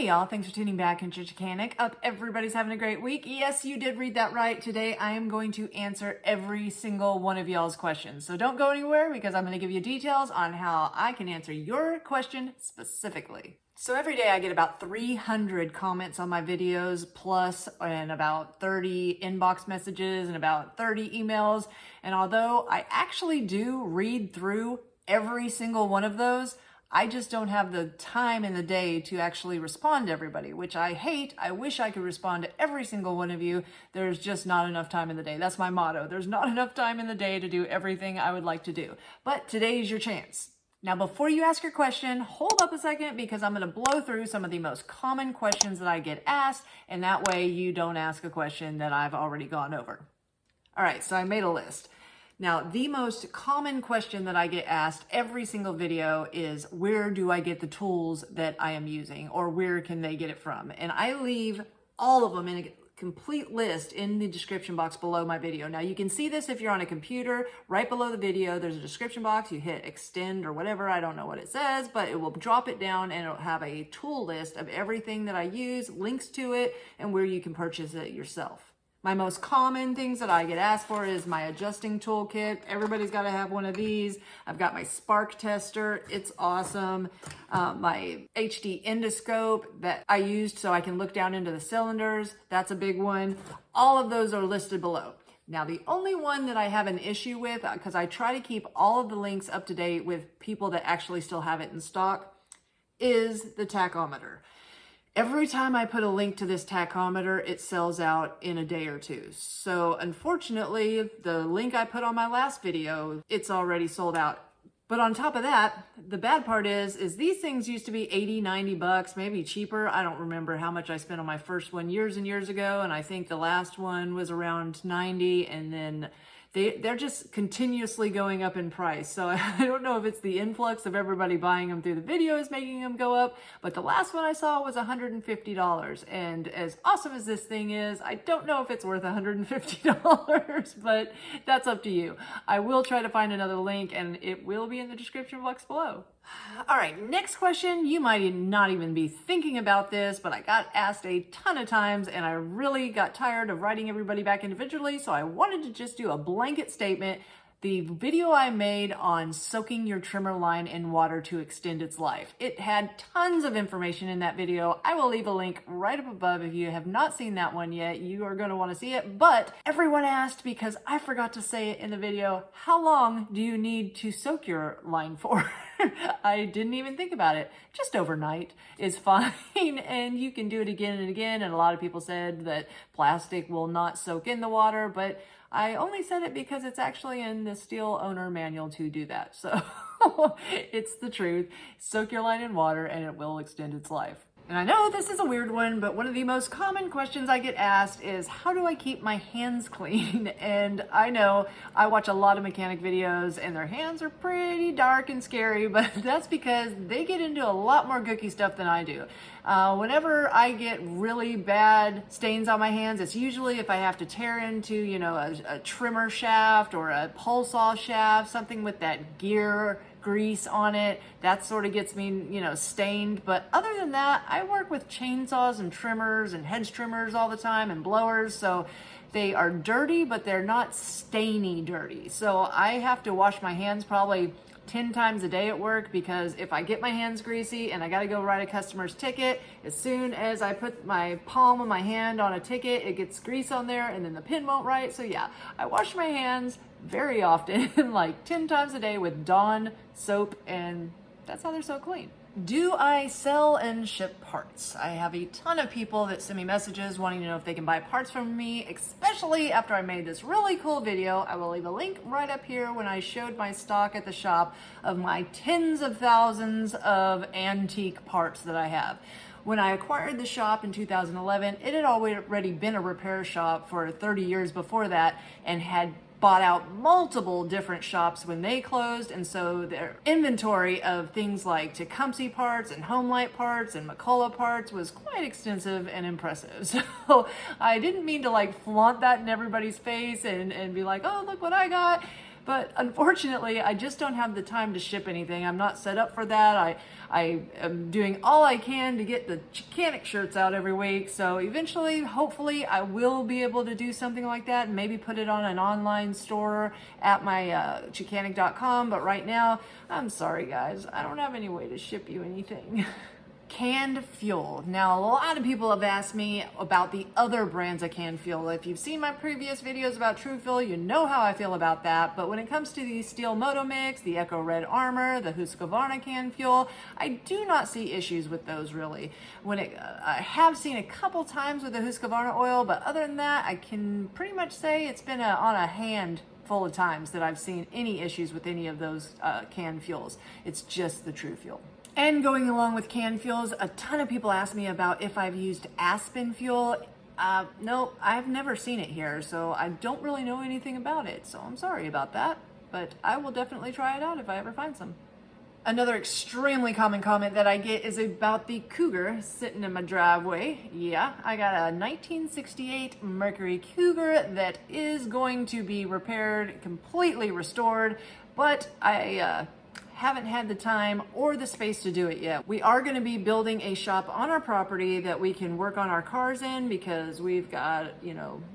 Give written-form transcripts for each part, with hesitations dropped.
Hey y'all, thanks for tuning back into Chickanic. Hope everybody's having a great week. Yes, you did read that right. Today I am going to answer every single one of y'all's questions. So don't go anywhere because I'm going to give you details on how I can answer your question specifically. So every day I get about 300 comments on my videos plus and about 30 inbox messages and about 30 emails. And although I actually do read through every single one of those, I just don't have the time in the day to actually respond to everybody, which I hate. I wish I could respond to every single one of you. There's just not enough time in the day. That's my motto. There's not enough time in the day to do everything I would like to do. But today is your chance. Now, before you ask your question, hold up a second because I'm going to blow through some of the most common questions that I get asked, and that way you don't ask a question that I've already gone over. All right, so I made a list. Now, the most common question that I get asked every single video is, where do I get the tools that I am using, or where can they get it from? And I leave all of them in a complete list in the description box below my video. Now, you can see this if you're on a computer. Right below the video, there's a description box. You hit extend or whatever. I don't know what it says, but it will drop it down and it'll have a tool list of everything that I use, links to it, and where you can purchase it yourself. My most common things that I get asked for is my adjusting toolkit. Everybody's got to have one of these. I've got my spark tester. It's awesome. My HD endoscope that I used so I can look down into the cylinders. That's a big one. All of those are listed below. Now, the only one that I have an issue with, because I try to keep all of the links up to date with people that actually still have it in stock, is the tachometer. Every time I put a link to this tachometer, it sells out in a day or two. So unfortunately, the link I put on my last video, it's already sold out. But on top of that, the bad part is these things used to be 80, 90 bucks, maybe cheaper. I don't remember how much I spent on my first one years and years ago. And I think the last one was around 90, and then they're just continuously going up in price. So I don't know if it's the influx of everybody buying them through the videos making them go up, but the last one I saw was $150. And as awesome as this thing is, I don't know if it's worth $150, but that's up to you. I will try to find another link and it will be in the description box below. All right, next question. You might not even be thinking about this, but I got asked a ton of times and I really got tired of writing everybody back individually, so I wanted to just do a blanket statement. The video I made on soaking your trimmer line in water to extend its life. It had tons of information in that video. I will leave a link right up above. If you have not seen that one yet, you are going to want to see it. But everyone asked, because I forgot to say it in the video, how long do you need to soak your line for? I didn't even think about it. Just overnight is fine, and you can do it again and again. And a lot of people said that plastic will not soak in the water, but I only said it because it's actually in the steel owner manual to do that. So it's the truth. Soak your line in water and it will extend its life. And I know this is a weird one, but one of the most common questions I get asked is, how do I keep my hands clean? And I know I watch a lot of mechanic videos and their hands are pretty dark and scary, but that's because they get into a lot more gooky stuff than I do. Whenever I get really bad stains on my hands, it's usually if I have to tear into, you know, a trimmer shaft or a pole saw shaft, something with that gear grease on it, that sort of gets me, you know, stained. But other than that, I work with chainsaws and trimmers and hedge trimmers all the time and blowers, so they are dirty, but they're not stainy dirty. So I have to wash my hands probably 10 times a day at work, because if I get my hands greasy and I got to go write a customer's ticket, as soon as I put my palm of my hand on a ticket, it gets grease on there and then the pin won't write. So yeah, I wash my hands very often, like 10 times a day with Dawn soap, and that's how they're so clean. Do I sell and ship parts? I have a ton of people that send me messages wanting to know if they can buy parts from me, especially after I made this really cool video. I will leave a link right up here when I showed my stock at the shop of my tens of thousands of antique parts that I have. When I acquired the shop in 2011, it had already been a repair shop for 30 years before that and had bought out multiple different shops when they closed, and so their inventory of things like Tecumseh parts and Homelight parts and McCullough parts was quite extensive and impressive. So I didn't mean to like flaunt that in everybody's face and be like, oh, look what I got. But unfortunately, I just don't have the time to ship anything. I'm not set up for that. I am doing all I can to get the Chickanic shirts out every week. So eventually, hopefully, I will be able to do something like that and maybe put it on an online store at my chickanic.com. But right now, I'm sorry guys, I don't have any way to ship you anything. Canned fuel. Now, a lot of people have asked me about the other brands of canned fuel. If you've seen my previous videos about True Fuel, you know how I feel about that. But when it comes to the Steel Moto Mix, the Echo Red Armor, the Husqvarna canned fuel, I do not see issues with those really. I have seen a couple times with the Husqvarna oil, but other than that, I can pretty much say it's been on a hand full of times that I've seen any issues with any of those canned fuels. It's just the True Fuel. And going along with canned fuels, a ton of people ask me about if I've used Aspen fuel. No, I've never seen it here, so I don't really know anything about it. So I'm sorry about that, but I will definitely try it out if I ever find some. Another extremely common comment that I get is about the Cougar sitting in my driveway. Yeah, I got a 1968 Mercury Cougar that is going to be repaired, completely restored, but I haven't had the time or the space to do it yet. We are going to be building a shop on our property that we can work on our cars in because we've got,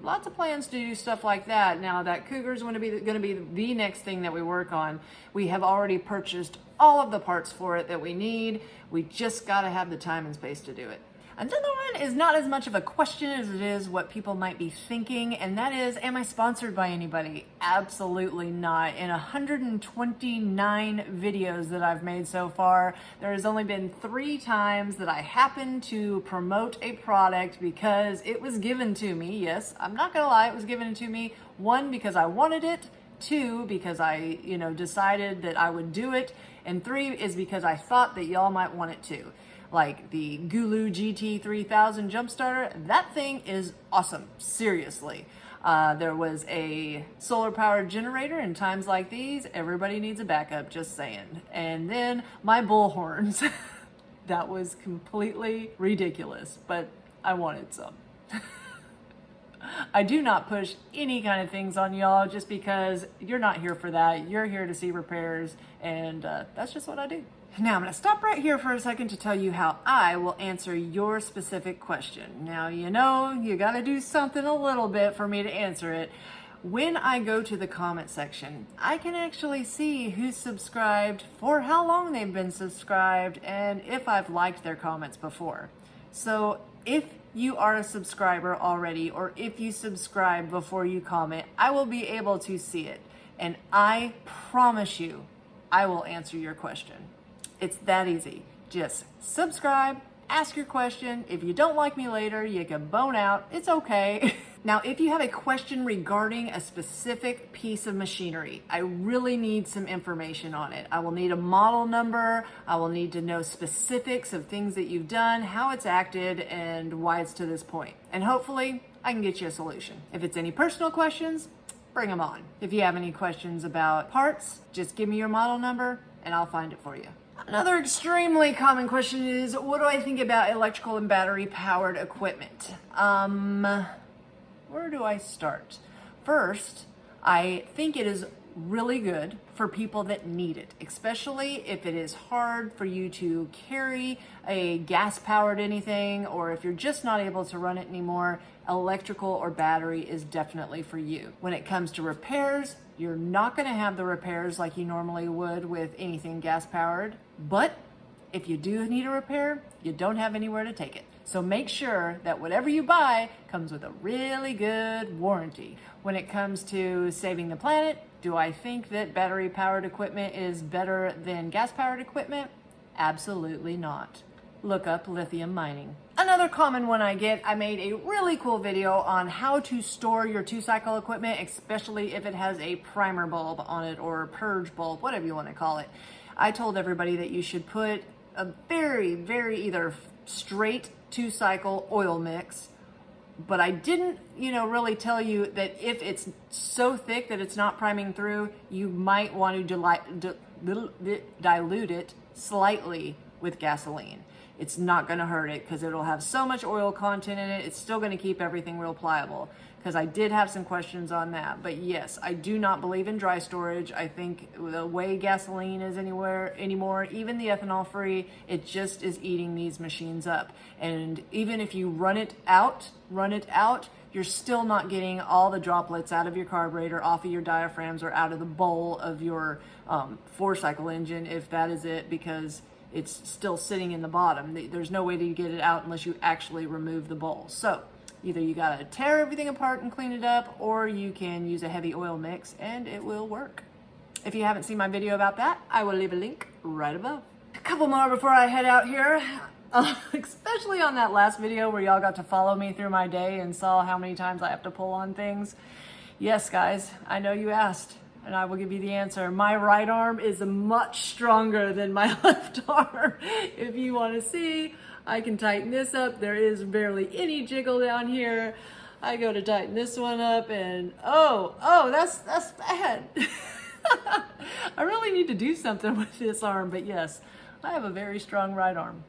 lots of plans to do stuff like that. Now that Cougar is going to be the next thing that we work on. We have already purchased all of the parts for it that we need. We just got to have the time and space to do it. Another one is not as much of a question as it is what people might be thinking, and that is, am I sponsored by anybody? Absolutely not. In 129 videos that I've made so far, there has only been 3 times that I happened to promote a product because it was given to me. Yes, I'm not gonna lie, it was given to me. 1, because I wanted it. 2, because I, decided that I would do it. And 3 is because I thought that y'all might want it too. Like the Gulu GT 3000 jump starter, that thing is awesome, seriously. There was a solar powered generator in times like these, everybody needs a backup, just saying. And then my bullhorns, that was completely ridiculous, but I wanted some. I do not push any kind of things on y'all just because you're not here for that. You're here to see repairs, and that's just what I do. Now, I'm going to stop right here for a second to tell you how I will answer your specific question. Now, you got to do something a little bit for me to answer it. When I go to the comment section, I can actually see who's subscribed, for how long they've been subscribed, and if I've liked their comments before. So if you are a subscriber already, or if you subscribe before you comment, I will be able to see it. And I promise you, I will answer your question. It's that easy. Just subscribe, ask your question. If you don't like me later, you can bone out. It's okay. Now, if you have a question regarding a specific piece of machinery, I really need some information on it. I will need a model number. I will need to know specifics of things that you've done, how it's acted, and why it's to this point. And hopefully, I can get you a solution. If it's any personal questions, bring them on. If you have any questions about parts, just give me your model number and I'll find it for you. Another extremely common question is, what do I think about electrical and battery powered equipment? Where do I start? First, I think it is really good for people that need it, especially if it is hard for you to carry a gas powered anything, or if you're just not able to run it anymore. Electrical or battery is definitely for you. When it comes to repairs, you're not going to have the repairs like you normally would with anything gas powered, but if you do need a repair, you don't have anywhere to take it. So make sure that whatever you buy comes with a really good warranty. When it comes to saving the planet, do I think that battery powered equipment is better than gas powered equipment? Absolutely not. Look up lithium mining. Another common one I get, I made a really cool video on how to store your 2-cycle equipment, especially if it has a primer bulb on it or a purge bulb, whatever you want to call it. I told everybody that you should put a very, very either straight 2-cycle oil mix, but I didn't, really tell you that if it's so thick that it's not priming through, you might want to dilute it slightly with gasoline. it's not going to hurt it because it'll have so much oil content in it. It's still going to keep everything real pliable, because I did have some questions on that. But yes, I do not believe in dry storage. I think the way gasoline is anymore, even the ethanol free, it just is eating these machines up. And even if you run it out, you're still not getting all the droplets out of your carburetor, off of your diaphragms, or out of the bowl of your 4-cycle engine, if that is it, because it's still sitting in the bottom. There's no way to get it out unless you actually remove the bowl. So either you gotta tear everything apart and clean it up, or you can use a heavy oil mix and it will work. If you haven't seen my video about that, I will leave a link right above. A couple more before I head out here. Especially on that last video where y'all got to follow me through my day and saw how many times I have to pull on things. Yes, guys, I know you asked, and I will give you the answer. My right arm is much stronger than my left arm. If you want to see, I can tighten this up. There is barely any jiggle down here. I go to tighten this one up and oh, that's bad. I really need to do something with this arm, but yes, I have a very strong right arm.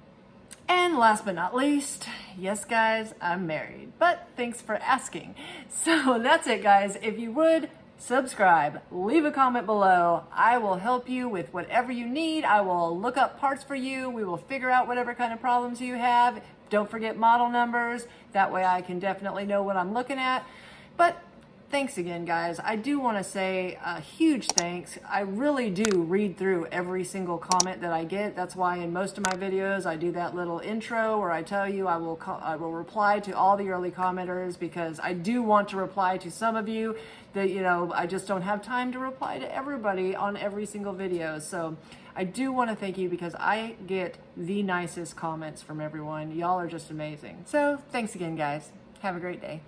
And last but not least, yes guys, I'm married, but thanks for asking. So that's it guys. If you would, subscribe, leave a comment below. I will help you with whatever you need. I will look up parts for you. We will figure out whatever kind of problems you have. Don't forget model numbers. That way I can definitely know what I'm looking at. But thanks again, guys. I do want to say a huge thanks. I really do read through every single comment that I get. That's why in most of my videos I do that little intro where I tell you I will reply to all the early commenters, because I do want to reply to some of you that, you know, I just don't have time to reply to everybody on every single video. So I do want to thank you, because I get the nicest comments from everyone. Y'all are just amazing. So thanks again, guys. Have a great day.